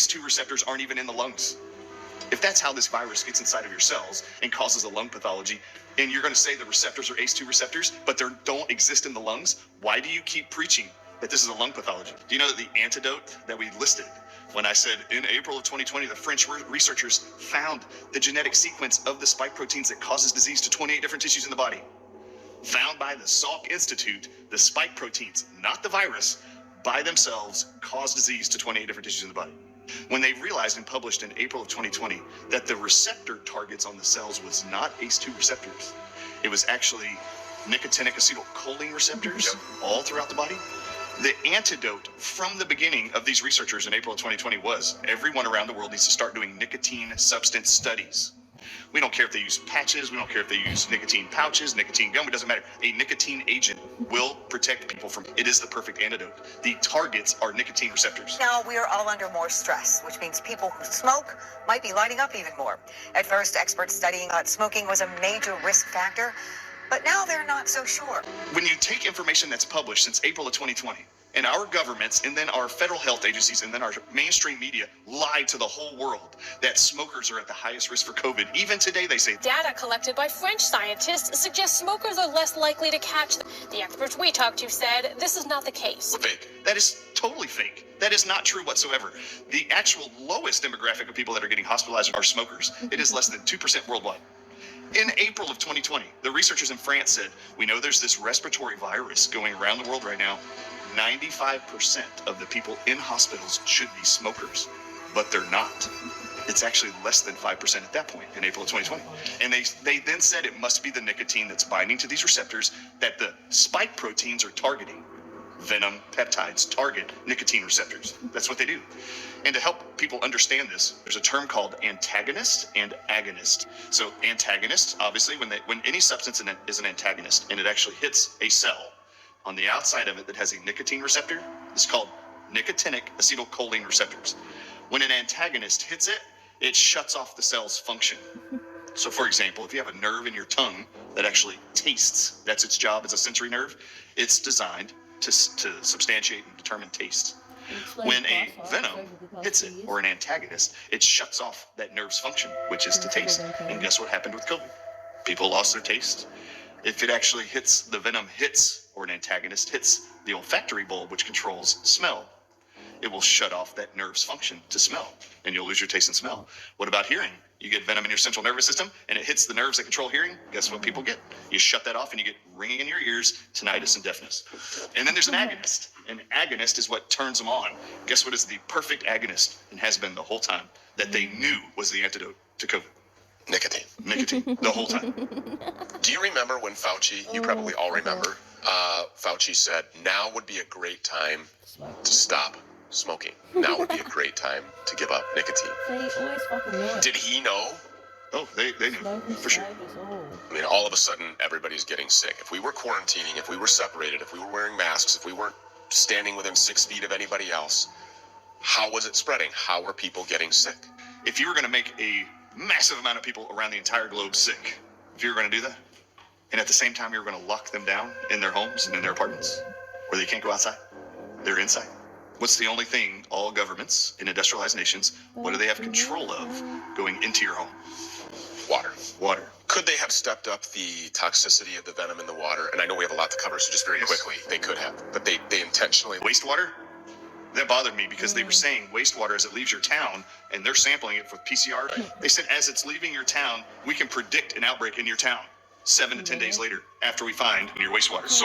ACE2 receptors aren't even in the lungs. If that's how this virus gets inside of your cells and causes a lung pathology, and you're going to say the receptors are ACE2 receptors, but they don't exist in the lungs, why do you keep preaching that this is a lung pathology? Do you know that the antidote that we listed when I said in April of 2020, the French researchers found the genetic sequence of the spike proteins that causes disease to 28 different tissues in the body? Found by the Salk Institute, the spike proteins, not the virus, by themselves cause disease to 28 different tissues in the body. When they realized and published in April of 2020 that the receptor targets on the cells was not ACE2 receptors, it was actually nicotinic acetylcholine receptors all throughout the body. The antidote from the beginning of these researchers in April of 2020 was everyone around the world needs to start doing nicotine substance studies. We don't care if they use patches, we don't care if they use nicotine pouches, nicotine gum, it doesn't matter. A nicotine agent will protect people from it. It is the perfect antidote. The targets are nicotine receptors. Now we are all under more stress, which means people who smoke might be lighting up even more. At first, experts studying thought smoking was a major risk factor, but now they're not so sure. When you take information that's published since April of 2020, and our governments, and then our federal health agencies, and then our mainstream media lied to the whole world that smokers are at the highest risk for COVID. Even today, they say. Data collected by French scientists suggests smokers are less likely to catch them. The experts we talked to said this is not the case. Fake. That is totally fake. That is not true whatsoever. The actual lowest demographic of people that are getting hospitalized are smokers. It is less than 2% worldwide. In April of 2020, the researchers in France said, we know there's this respiratory virus going around the world right now. 95% of the people in hospitals should be smokers, but they're not. It's actually less than 5% at that point in April of 2020. And they then said it must be the nicotine that's binding to these receptors that the spike proteins are targeting. Venom peptides target nicotine receptors. That's what they do. And to help people understand this, there's a term called antagonist and agonist. So antagonist, obviously, when any substance is an antagonist and it actually hits a cell, on the outside of it that has a nicotine receptor, it's called nicotinic acetylcholine receptors. When an antagonist hits it, it shuts off the cell's function. So for example, if you have a nerve in your tongue that actually tastes, that's its job as a sensory nerve, it's designed to substantiate and determine taste. When a venom hits it, or an antagonist, it shuts off that nerve's function, which is to taste. And guess what happened with COVID? People lost their taste. If it actually hits, the venom hits, or an antagonist hits the olfactory bulb, which controls smell, it will shut off that nerve's function to smell, and you'll lose your taste and smell. What about hearing? You get venom in your central nervous system, and it hits the nerves that control hearing. Guess what people get? You shut that off, and you get ringing in your ears, tinnitus, and deafness. And then there's an agonist. An agonist is what turns them on. Guess what is the perfect agonist, and has been the whole time, that they knew was the antidote to COVID? Nicotine. Nicotine, the whole time. Do you remember when Fauci, you probably all remember, Fauci said, now would be a great time to stop smoking. Now would be a great time to give up nicotine. They always fucking know it. Did he know? Oh, they knew, for sure. I mean, all of a sudden, everybody's getting sick. If we were quarantining, if we were separated, if we were wearing masks, if we weren't standing within 6 feet of anybody else, how was it spreading? How were people getting sick? If you were going to make a massive amount of people around the entire globe sick, if you were going to do that, and at the same time you were going to lock them down in their homes and in their apartments where they can't go outside, they're inside. What's the only thing all governments in industrialized nations, what do they have control of going into your home? Water. Could they have stepped up the toxicity of the venom in the water? And I know we have a lot to cover, so just very quickly, they could have, but they intentionally. Wastewater? That bothered me because they were saying wastewater as it leaves your town, and they're sampling it for PCR. They said as it's leaving your town, we can predict an outbreak in your town 7 to 10 days later after we find your wastewater. So